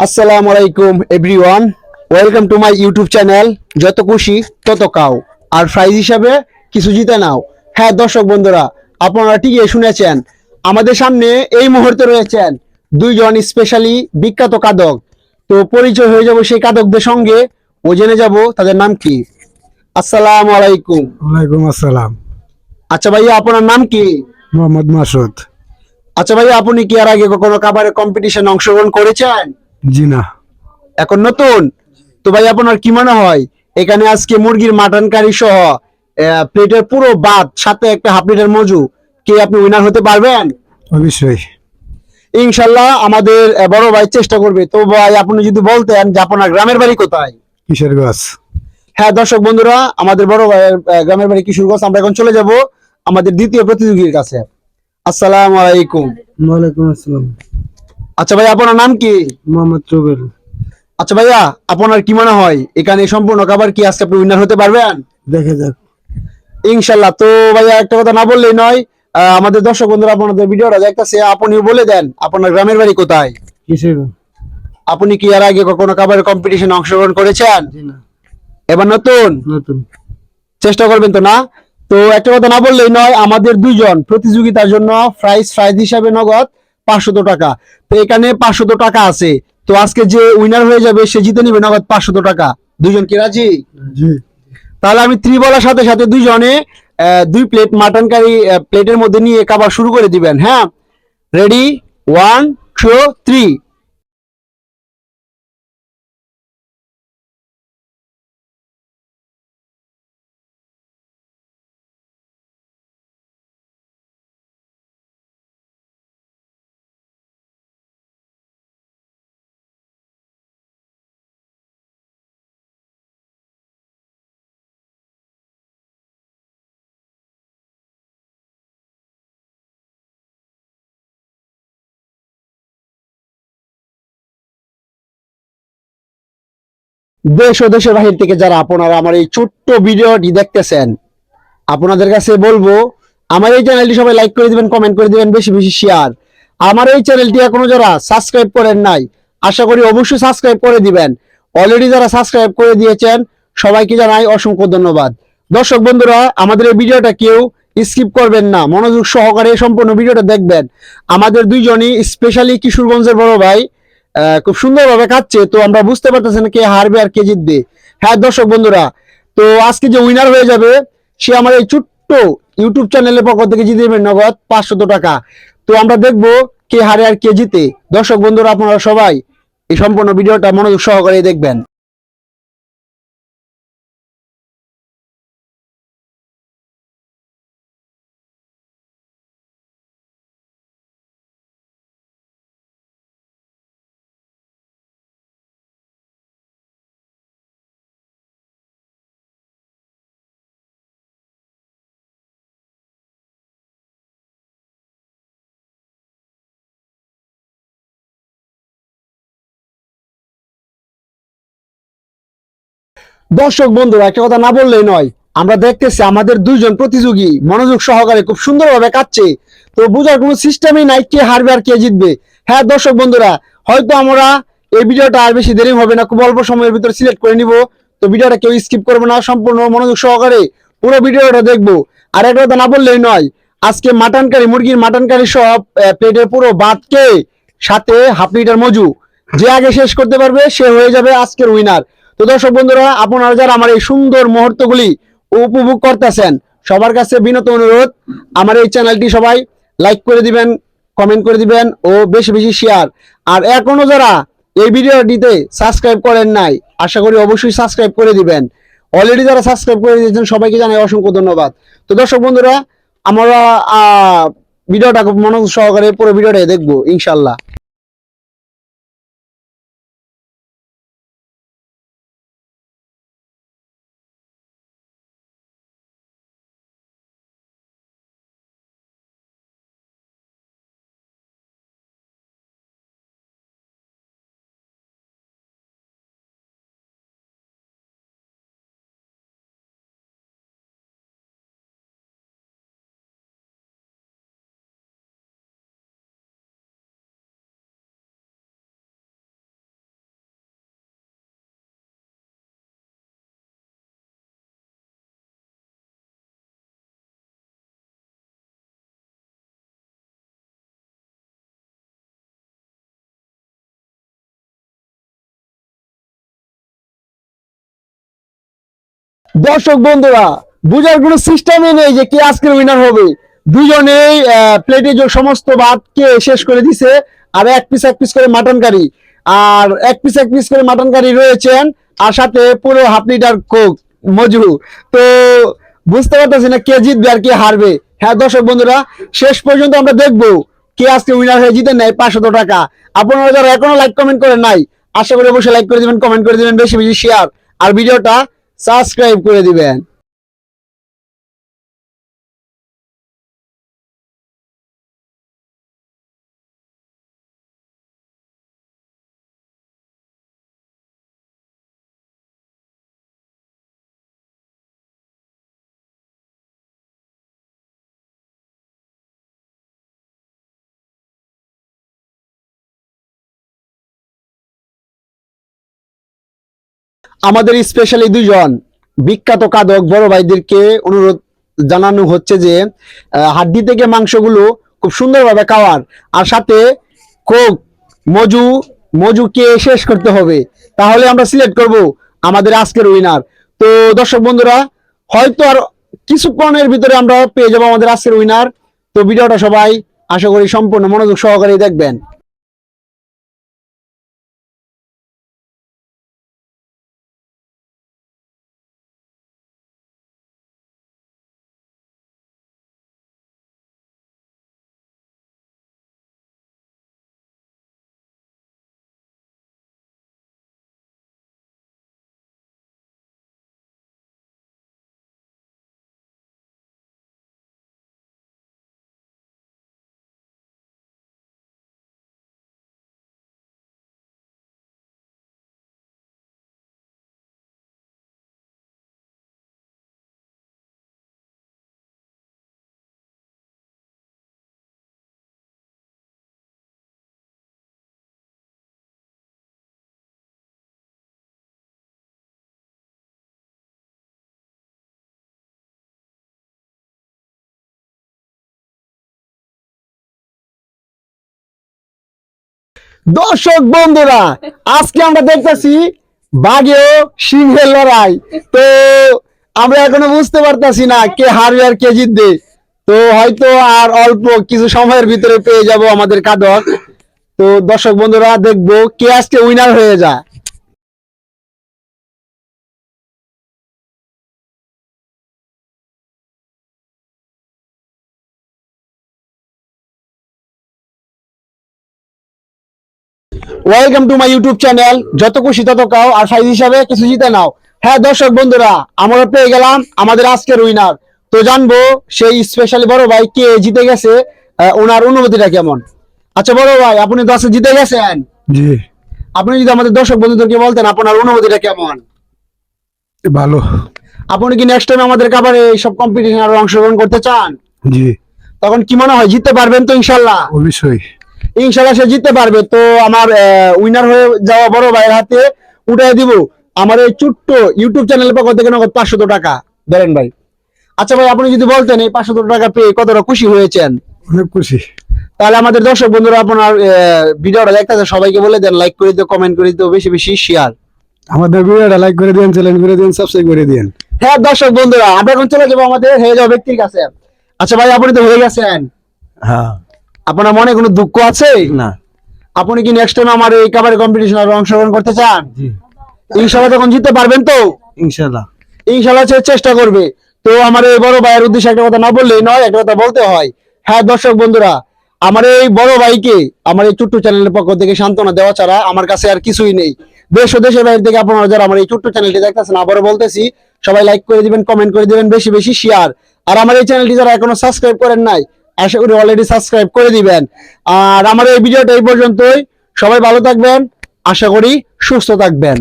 আসসালামু আলাইকুম everyone, welcome to my YouTube channel যত খুশি তত কাও। আর প্রাইজ হিসাবে কিছু জিতে নাও। হ্যাঁ দর্শক বন্ধুরা, আপনারা ঠিকই শুনেছেন, আমাদের সামনে এই মুহূর্তে রয়েছেন দুইজন স্পেশালি বিখ্যাত কাদক। তো পরিচয় হয়ে যাব সেই কাদকদের সঙ্গে, ও জেনে যাব তাদের নাম কি। আসসালামু আলাইকুম। ওয়ালাইকুম আসসালাম। আচ্ছা ভাইয়া, আপনার নাম কি? মোহাম্মদ মাসুদ। আচ্ছা ভাইয়া, আপনি কি আর আগে কখনো কাবারের কম্পিটিশন অংশগ্রহণ করেছেন? জি না। এখন নতুন? তো ভাই আপনার কি মনে হয়, এখানে আজকে মুরগির মাটন কারি সহ প্লেটের পুরো ভাত সাথে একটা হাফ লিটার মজু, কে আপনি উইনার হতে পারবেন? অবশ্যই। ইনশাল্লাহ আমাদের বড় ভাই চেষ্টা করবে। তো ভাই আপনি যদি বলতেন যে আপনার গ্রামের বাড়ি কোথায়? কিশোরগঞ্জ। হ্যাঁ দর্শক বন্ধুরা, আমাদের বড় ভাইয়ের গ্রামের বাড়ি কিশোরগঞ্জ। আমরা এখন চলে যাব আমাদের দ্বিতীয় প্রতিযোগীর কাছে। আসসালামু আলাইকুম। ওয়ালাইকুম আসসালাম। আচ্ছা ভাই, আপনার নাম কি? মোহাম্মদ রুবেল। আচ্ছা ভাইয়া, আপনার কি মনে হয় এখানে সম্পূর্ণ খাবার কি আজকে আপনি উইনার হতে পারবেন? দেখে যাক। ইনশাল্লাহ। তো ভাইয়া একটা কথা না বললেই নয়, আমাদের দর্শক বন্ধুরা আপনাদের ভিডিওটা দেখতেছে, আপনিও বলে দেন আপনার গ্রামের বাড়ি কোথায়। কিশোরগঞ্জ। আপনি কি এর আগে কখনো খাবারের কম্পিটিশনে অংশগ্রহণ করেছেন? জি না। এবার নতুন? নতুন। চেষ্টা করবেন তো না? তো একটা কথা না বললেই নয়, আমাদের দুইজন প্রতিযোগিতার জন্য প্রাইজ হিসাবে নগদ 500 টাকা। তো এখানে 500 টাকা আছে। তো আজকে যে উইনার হয়ে যাবে সে জিতে নিবে নগদ 500 টাকা। দুইজন কি রাজি? জি। তাহলে আমি থ্রি বলার সাথে সাথে দুইজনে 2 প্লেট মাটন কারি প্লেটের মধ্যে নিয়ে খাবার শুরু করে দিবেন। হ্যাঁ, রেডি? 1 2 3। দেশ ও দেশের বাহির থেকে যারা আপনারা আমার এই ছোট্ট ভিডিওটি দেখতেছেন, আপনাদের কাছে বলবো, আমার এই চ্যানেলটি সবাই লাইক করে দিবেন, কমেন্ট করে দিবেন, বেশি বেশি শেয়ার। আমার এই চ্যানেলটি এখনো যারা সাবস্ক্রাইব করেন নাই, আশা করি অবশ্যই সাবস্ক্রাইব করে দিবেন। অলরেডি যারা সাবস্ক্রাইব করে দিয়েছেন সবাইকে জানাই অসংখ্য ধন্যবাদ। দর্শক বন্ধুরা, আমাদের এই ভিডিওটা কেউ স্কিপ করবেন না, মনোযোগ সহকারে সম্পূর্ণ ভিডিওটা দেখবেন। আমাদের দুইজনই স্পেশালি কিশোরগঞ্জের বড় ভাই খুব সুন্দরভাবে খাচ্ছে, তো আমরা বুঝতে পারতেছেন কে হারবে আর কে জিতবে। হ্যাঁ দর্শক বন্ধুরা, তো আজকে যে উইনার হয়ে যাবে সে আমার এই ছোট্ট ইউটিউব চ্যানেলের পক্ষ থেকে জিতে নেবে নগদ 500 টাকা। তো আমরা দেখবো কে হারে আর কে জিতে। দর্শক বন্ধুরা, আপনারা সবাই এই সম্পূর্ণ ভিডিওটা মনোযোগ সহকারে দেখবেন। দর্শক বন্ধুরা, একটা কথা না বললেই নয়, আমরা দেখতেছি আমাদের দুইজন প্রতিযোগী মনোযোগ সহকারে খুব সুন্দরভাবে কাটছে। তো বোঝার কোনো সিস্টেমই নাই কে হারবে আর কে জিতবে। হ্যাঁ দর্শক বন্ধুরা, হয়তো আমরা এই ভিডিওটা আর বেশি দেরি হবে না, খুব অল্প সময়ের ভিতরে সিলেক্ট করে নিব। তো ভিডিওটা কেউ স্কিপ করবো না, সম্পূর্ণ মনোযোগ সহকারে পুরো ভিডিওটা দেখবো। আর একটা কথা না বললেই নয়, আজকে মাটন কারি, মুরগির মাটন কারি সব প্লেটের পুরো ভাতকে সাথে হাফ লিটার মজু, যে আগে শেষ করতে পারবে সে হয়ে যাবে আজকের উইনার। তো দর্শক বন্ধুরা, আপনারা যারা আমার এই সুন্দর মুহূর্তগুলি উপভোগ করতেছেন, সবার কাছে বিনত অনুরোধ, আমার এই চ্যানেলটি সবাই লাইক করে দিবেন, কমেন্ট করে দিবেন ও বেশি বেশি শেয়ার। আর এখনো যারা এই ভিডিওটিতে সাবস্ক্রাইব করেন নাই, আশা করি অবশ্যই সাবস্ক্রাইব করে দিবেন। অলরেডি যারা সাবস্ক্রাইব করে দিয়েছেন সবাইকে জানাই অসংখ্য ধন্যবাদ। তো দর্শক বন্ধুরা, আমরা ভিডিওটা খুব মনোযোগ সহকারে পুরো ভিডিওটা দেখবো ইনশাল্লাহ। দর্শক বন্ধুরা, বুঝার কোনো সিস্টেমই নেই যে কে আজকের উইনার হবে। দুজনেই প্লেটে যে সমস্ত ভাতকে শেষ করে দিছে, আর এক পিস করে মাটন কারি, আর এক পিস করে মাটন কারি রয়েছেন, আর সাথে পুরো হাফ লিটার কোক মজু। তো বুঝতে পারতেছি না কে জিতবে আর কে হারবে। হ্যাঁ দর্শক বন্ধুরা, শেষ পর্যন্ত আমরা দেখবো কে আজকে উইনার হয়ে জিতে নেয় 500 টাকা। আপনারা যারা এখনো লাইক কমেন্ট করেন নাই, আশা করি অবশ্যই লাইক করে দিবেন, কমেন্ট করে দিবেন, বেশি বেশি শেয়ার, আর ভিডিওটা সাবস্ক্রাইব করে দিবেন। আমাদের স্পেশালি দুজন বিখ্যাত কাদক বড় ভাইদেরকে অনুরোধ জানানো হচ্ছে যে হাড্ডি থেকে মাংসগুলো খুব সুন্দরভাবে খাওয়ার, আর সাথে কোক মজুকে শেষ করতে হবে, তাহলে আমরা সিলেক্ট করব আমাদের আজকের উইনার। তো দর্শক বন্ধুরা, হয়তো আর কিছুক্ষণের ভিতরে আমরা পেয়ে যাবো আমাদের আজকের উইনার। তো ভিডিওটা সবাই আশা করি সম্পূর্ণ মনোযোগ সহকারে দেখবেন। দর্শক বন্ধুরা, আজকে আমরা দেখতেছি বাঘে ও সিংহের লড়াই। তো আমরা এখনো বুঝতে পারতাছি না কে হারবে আর কে জিতবে। তো হয়তো আর অল্প কিছু সময়ের ভিতরে পেয়ে যাব আমাদের কাদক। তো দর্শক বন্ধুরা, দেখবো কে আজকে উইনার হয়ে যায়। Welcome to my YouTube channel, যত খুশি তত কাও, আর সাইজ হিসাবে কিছু জিতে নাও। হ্যাঁ দর্শক বন্ধুরা, আমরা পেয়ে গেলাম আমাদের আজকের উইনার। তো জানবো সেই স্পেশালি বড় ভাই কে জিতে গেছে, ওনার অনুভূতিটা কেমন। আচ্ছা বড় ভাই, আপনি তো আজকে জিতে গেছেন, জি। আপনি যদি আমাদের দর্শক বন্ধুদেরকে বলতেন আপনার অনুভূতিটা কেমন। ভালো। আপনি কি নেক্সট টাইম আমাদের খাবারে এইসব কম্পিটিশন আরো অংশগ্রহণ করতে চান? জি। তখন কি মনে হয় জিততে পারবেন তো? ইনশাল্লাহ। অবশ্যই। ইনশাল্লাহ সে জিততে পারবে। তো আমার উইনার হয়ে যাওয়া বড় ভাইয়ের হাতে উঠাই দিব আমার এই ছোট্ট ইউটিউব চ্যানেলের পক্ষ থেকে নগদ 500 টাকা। ধরেন ভাই। আচ্ছা ভাই, আপনি যদি বলতেন এই 500 টাকা পেয়ে কতটা খুশি হয়েছেন। অনেক খুশি। তাহলে আমাদের দর্শক বন্ধুরা, আপনার ভিডিওটা দেখতে সবাইকে বলে দেন, লাইক করে দিও, কমেন্ট করে দিও, বেশি বেশি শেয়ার। আমাদের ভিডিওটা লাইক করে দিন, চ্যানেল করে দিন, সাবস্ক্রাইব করে দিন। হ্যাঁ দর্শক বন্ধুরা, আমরা এখন চলে যাবো আমাদের হয়ে যাওয়া ব্যক্তির কাছে। আচ্ছা ভাই, আপনি তো হয়ে গেছেন, হ্যাঁ। আপনার মনে কোনো দুঃখ আছে? না। আপনি কি নেক্সট টাইম আমার এই কাবাডি কম্পিটিশনে অংশগ্রহণ করতে চান? জি। ইনশাল্লাহ তখন জিততে পারবেন তো? ইনশাআল্লাহ। ইনশাল্লাহ সে চেষ্টা করবে। তো আমার এই বড় ভাইয়ের উদ্দেশ্যে একটা কথা না বললেই নয়, একটা কথা বলতে হয়। হ্যাঁ দর্শক বন্ধুরা, আমার এই বড় ভাইকে আমার এই ছোট্ট চ্যানেলের পক্ষ থেকে সান্ত্বনা দেওয়া ছাড়া আমার কাছে আর কিছুই নেই। দেশ ও দেশের বাইরে থেকে আপনারা যারা আমার এই ছোট্ট চ্যানেলটি দেখতেছেন, আবারও বলতেছি, সবাই লাইক করে দিবেন, কমেন্ট করে দিবেন, বেশি বেশি শেয়ার। আর আমার এই চ্যানেলটি যারা এখনো সাবস্ক্রাইব করেন নাই, আশা করি অলরেডি সাবস্ক্রাইব করে দিবেন। আর আমার এই ভিডিওটা এই পর্যন্তই। সবাই ভালো থাকবেন, আশা করি সুস্থ থাকবেন।